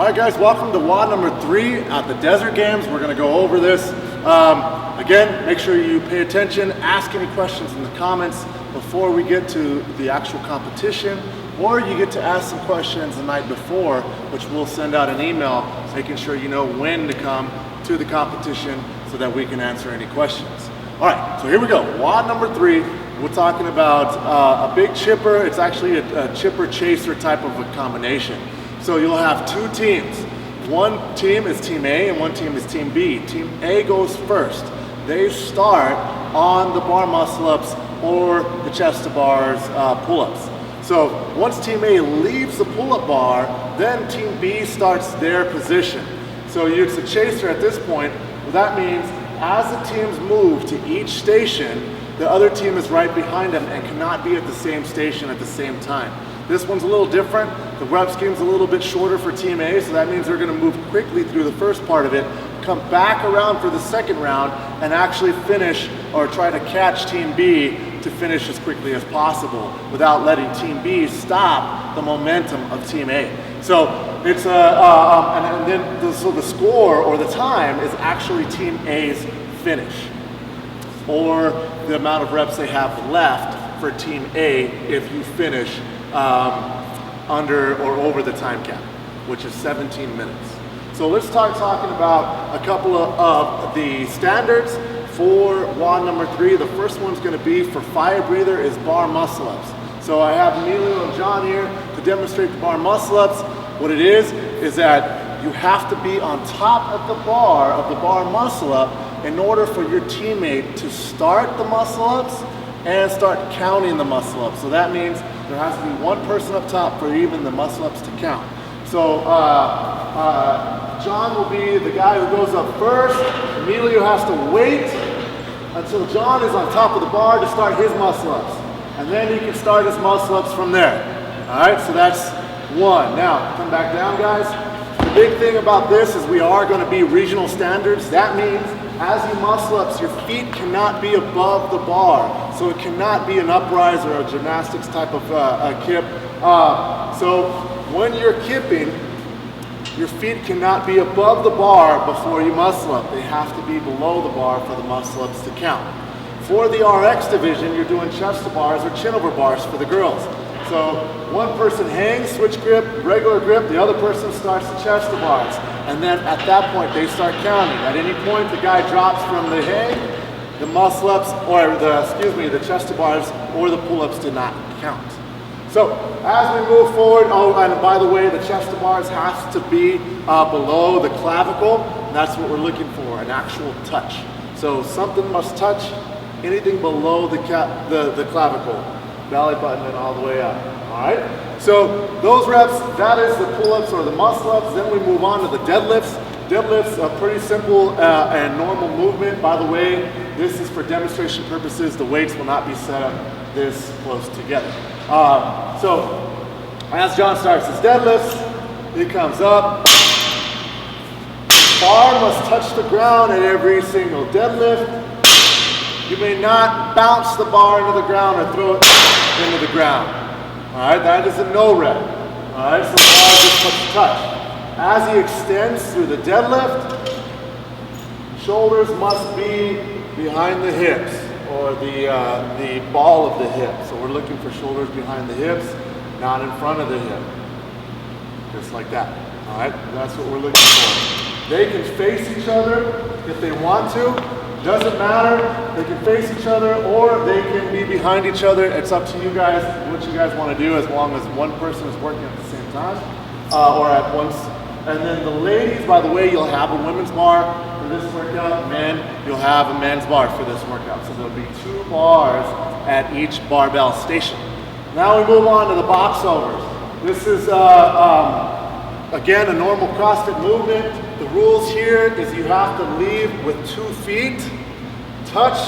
All right, guys, welcome to WOD number 3 at the Desert Games. We're going to go over this. Again, make sure you pay attention, ask any questions in the comments before we get to the actual competition, or you get to ask some questions the night before, which we'll send out an email making sure you know when to come to the competition so that we can answer any questions. All right, so here we go. WOD number 3. We're talking about a big chipper. It's actually a chipper chaser type of a combination. So you'll have two teams. One team is Team A and one team is Team B. Team A goes first. They start on the bar muscle-ups or the chest-to-bars pull-ups. So once Team A leaves the pull-up bar, then Team B starts their position. So it's a chaser at this point. Well, that means as the teams move to each station, the other team is right behind them and cannot be at the same station at the same time. This one's a little different. The rep scheme's a little bit shorter for Team A, so that means they're going to move quickly through the first part of it, come back around for the second round, and actually finish or try to catch Team B to finish as quickly as possible without letting Team B stop the momentum of Team A. So it's so the score or the time is actually Team A's finish, or the amount of reps they have left for Team A if you finish under or over the time cap, which is 17 minutes. So let's start talking about a couple of the standards for WOD number 3. The first one's going to be for fire breather is bar muscle ups. So I have Emilio and John here to demonstrate the bar muscle ups. What it is that you have to be on top of the bar muscle up in order for your teammate to start the muscle ups and start counting the muscle ups. So that means there has to be one person up top for even the muscle ups to count. So John will be the guy who goes up first. Emilio has to wait until John is on top of the bar to start his muscle ups. And then he can start his muscle ups from there. All right, so that's one. Now, come back down, guys. The big thing about this is we are going to be regional standards. That means as you muscle ups, your feet cannot be above the bar. So it cannot be an uprise or a gymnastics type of kip. So when you're kipping, your feet cannot be above the bar before you muscle up. They have to be below the bar for the muscle ups to count. For the RX division, you're doing chest to bars or chin over bars for the girls. So one person hangs, switch grip, regular grip, the other person starts the chest to bars. And then at that point, they start counting. At any point, the guy drops from the hang, the muscle ups, or the chest to bars or the pull ups do not count. So as we move forward, oh, and by the way, the chest to bars has to be below the clavicle. That's what we're looking for, an actual touch. So something must touch anything below the clavicle, belly button and all the way up. All right. So those reps, that is the pull-ups or the muscle-ups. Then we move on to the deadlifts. Deadlifts are pretty simple and normal movement. By the way, this is for demonstration purposes. The weights will not be set up this close together. So as John starts his deadlifts, he comes up. Bar must touch the ground at every single deadlift. You may not bounce the bar into the ground or throw it into the ground. All right, that is a no rep. All right, so the bar just must touch. As he extends through the deadlift, shoulders must be behind the hips or the ball of the hip. So we're looking for shoulders behind the hips, not in front of the hip. Just like that. All right, that's what we're looking for. They can face each other if they want to. Doesn't matter, they can face each other or they can be behind each other. It's up to you guys what you guys want to do as long as one person is working at the same time or at once. And then the ladies, by the way, you'll have a women's bar for this workout. Men, you'll have a men's bar for this workout. So there'll be 2 bars at each barbell station. Now we move on to the box overs. This is, again, a normal CrossFit movement. The rules here is you have to leave with 2 feet, touch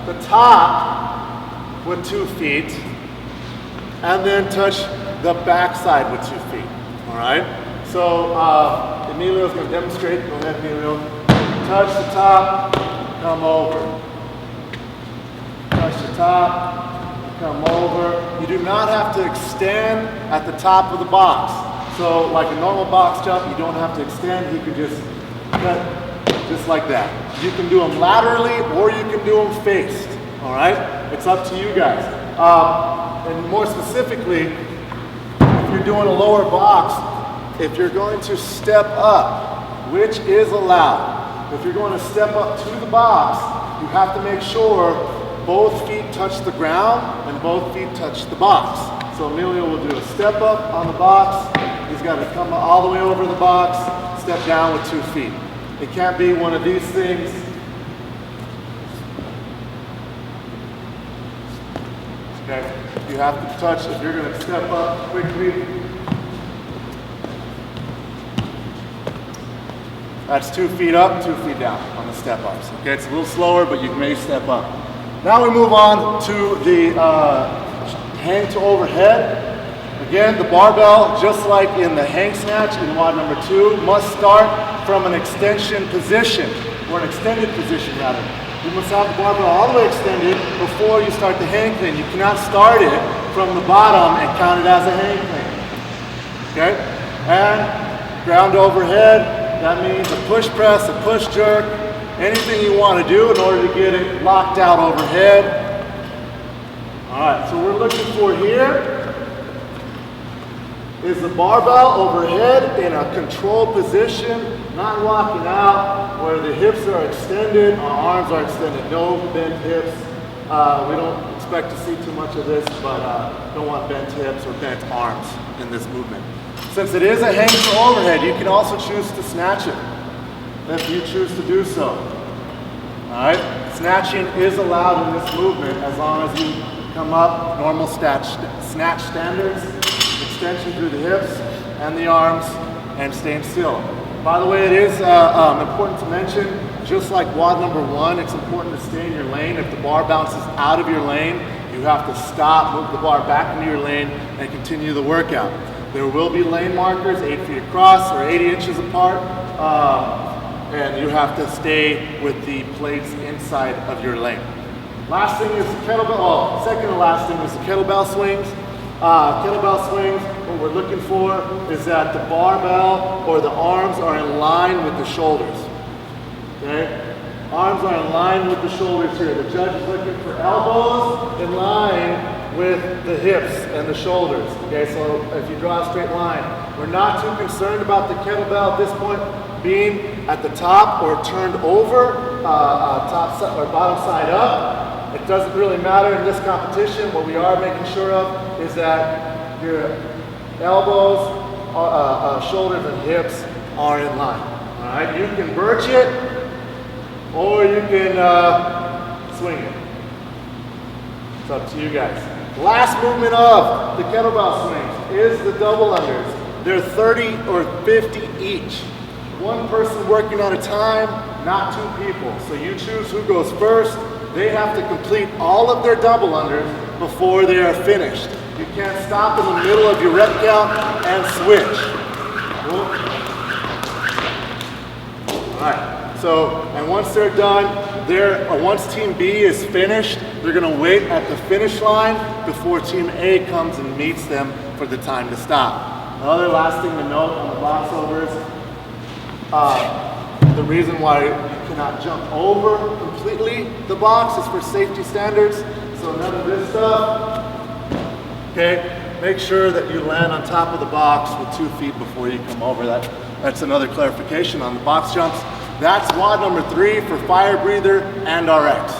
the top with 2 feet, and then touch the backside with 2 feet. All right? So Emilio's going to demonstrate. Go ahead, Emilio. Touch the top, come over. Touch the top, come over. You do not have to extend at the top of the box. So like a normal box jump, you don't have to extend. You can just cut just like that. You can do them laterally or you can do them faced. All right? It's up to you guys. And more specifically, if you're doing a lower box, if you're going to step up, which is allowed, if you're going to step up to the box, you have to make sure both feet touch the ground and both feet touch the box. So Emilio will do a step up on the box. He's got to come all the way over the box, step down with 2 feet. It can't be one of these things. Okay, you have to touch if you're going to step up quickly. That's 2 feet up, 2 feet down on the step ups. Okay, it's a little slower, but you may step up. Now we move on to the hang to overhead. Again, the barbell, just like in the hang snatch in WOD number 2, must start from an extension position, or an extended position rather. You must have the barbell all the way extended before you start the hang clean. You cannot start it from the bottom and count it as a hang clean. Okay? And ground overhead, that means a push press, a push jerk, anything you want to do in order to get it locked out overhead. All right, so we're looking for here is the barbell overhead in a controlled position, not locking out, where the hips are extended, our arms are extended, no bent hips. We don't expect to see too much of this, but don't want bent hips or bent arms in this movement. Since it is a hang to overhead, you can also choose to snatch it if you choose to do so. All right, snatching is allowed in this movement as long as you come up normal snatch standards, extension through the hips and the arms, and staying still. By the way, it is important to mention, just like WOD number 1, it's important to stay in your lane. If the bar bounces out of your lane, you have to stop, move the bar back into your lane, and continue the workout. There will be lane markers 8 feet across or 80 inches apart, and you have to stay with the plates inside of your lane. Last thing is the kettlebell, second to last thing is the kettlebell swings. Kettlebell swings, what we're looking for is that the barbell or the arms are in line with the shoulders. Okay? Arms are in line with the shoulders here. The judge is looking for elbows in line with the hips and the shoulders. Okay, so if you draw a straight line, we're not too concerned about the kettlebell at this point being at the top or turned over, top side or bottom side up. It doesn't really matter in this competition. What we are making sure of is that your elbows, shoulders, and hips are in line. All right, you can birch it or you can swing it. It's up to you guys. Last movement of the kettlebell swings is the double unders. They're 30 or 50 each. One person working at a time, not 2 people. So you choose who goes first. They have to complete all of their double unders before they are finished. You can't stop in the middle of your rep count and switch. Cool. All right. So, and once they're done, once Team B is finished, they're going to wait at the finish line before Team A comes and meets them for the time to stop. Another last thing to note on the box overs, the reason why you cannot jump over completely the box is for safety standards. So none of this stuff. Okay, make sure that you land on top of the box with 2 feet before you come over. That's another clarification on the box jumps. That's WOD number 3 for fire breather and RX.